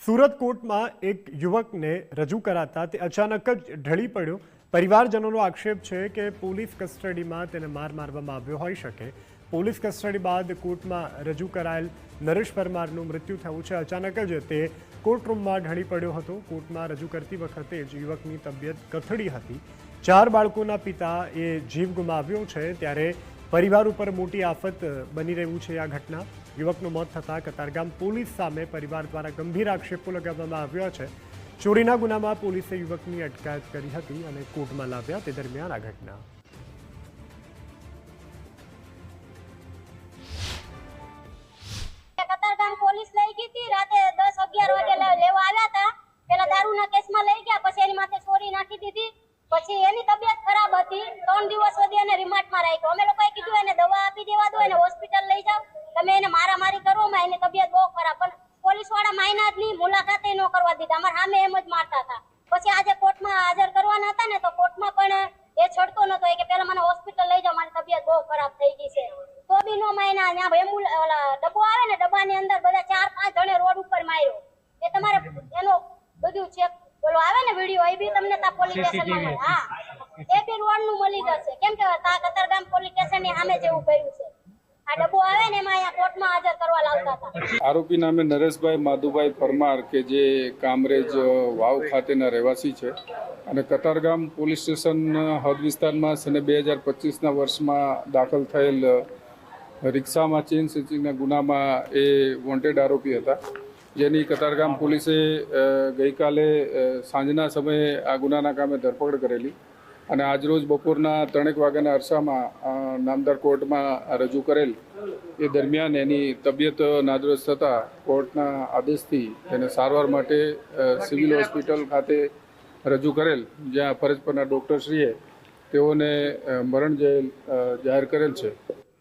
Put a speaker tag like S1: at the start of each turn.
S1: સુરત કોર્ટમાં એક યુવકને રજૂ કરાતા તે અચાનક જ ઢળી પડ્યો। પરિવારજનોનો આક્ષેપ છે કે પોલીસ કસ્ટડીમાં તેને મારવામાં આવ્યો હોઈ શકે। પોલીસ કસ્ટડી બાદ કોર્ટમાં રજૂ કરાયેલ નરેશ પરમારનું મૃત્યુ થયું છે। અચાનક જ તે કોર્ટરૂમમાં ઢળી પડ્યો હતો। કોર્ટમાં રજૂ કરતી વખતે જ યુવકની તબિયત કથળી હતી। 4 બાળકોના પિતાએ જીવ ગુમાવ્યો છે, ત્યારે પરિવાર ઉપર મોટી આફત બની રહ્યું છે આ ઘટના। યુવકનું મોત થતાં કતારગામ પોલીસ સામે પરિવાર દ્વારા ગંભીર આક્ષેપો લગાવવામાં આવ્યા છે। ચોરીના ગુનામાં પોલીસે યુવકની અટકાયત કરી હતી અને કોર્ટમાં લાવ્યા, તે દરમિયાન આ ઘટના।
S2: કતારગામ પોલીસ લઈ ગઈ હતી, રાતે 10-11 વાગે લેવા આવ્યા હતા। પેલા દારૂના કેસમાં લઈ ગયા, પછી એની માથે ચોરી નાખી દીધી। પછી એની તબિયત ખરાબ હતી, 3 દિવસ સુધી એને રિમાન્ડમાં રાખ્યો। અમે લોકોએ કીધું એને દવા આપી દેવા દો, એને હોસ્પિટલ લઈ જાઓ, તમે એને મારામારી કરો માં, એની તબિયત બહુ ખરાબ। પણ પોલીસ વાળા માયના જ નહીં, મુલાકાતે ન કરવા દીધા, અમારા સામે એમ જ મારતા હતા। પછી આજે કોર્ટમાં હાજર કરવાના હતા ને, તો કોર્ટમાં પણ એ છડતો નતો કે પેલા મને હોસ્પિટલ લઈ જાઓ, મારી તબિયત બહુ ખરાબ થઈ ગઈ છે। તો બી નો માયના, ત્યાં ડબ્બો આવે ને, ડબ્બાની અંદર બધા 4-5 જણે રોડ ઉપર માર્યો। એ તમારે એનો બધું ચેક બોલો આવે ને વિડિયો, એ બી તમને તા પોલીસ સ્ટેશનમાં મળે। હા, એ બી રોડ નું મળી જશે, કેમ કે તા કતારગામ પોલીસ સ્ટેશનની સામે જેવું કર્યું છે। આ ડબ્બો આવે ને એમાં અહીંયા કોર્ટમાં હાજર કરવા લાવતા હતા।
S3: આરોપી નામે નરેશભાઈ માધુભાઈ પરમાર કે જે કામરેજ વાવ ખાતેના રહેવાસી છે અને કતારગામ પોલીસ સ્ટેશન હદ વિસ્તારમાં સને 2025ના વર્ષમાં દાખલ થયેલ રિક્ષામાં ચેઇન સ્નેચિંગના ગુનામાં એ વોન્ટેડ આરોપી હતા, જેની કતારગામ પોલીસે ગઈકાલે સાંજના સમયે આ ગુનાના કામે ધરપકડ કરેલી અને આજરોજ બપોરના 3 વાગ્યાના અરસામાં નામદાર કોર્ટમાં રજૂ કરેલ। એ દરમિયાન એની તબિયત નાદુરસ્ત થતાં કોર્ટના આદેશથી તેને સારવાર માટે સિવિલ હોસ્પિટલ ખાતે રજૂ કરેલ, જ્યાં ફરજ પરના ડૉક્ટરશ્રીએ તેઓને મરણ જાહેર કરેલ છે।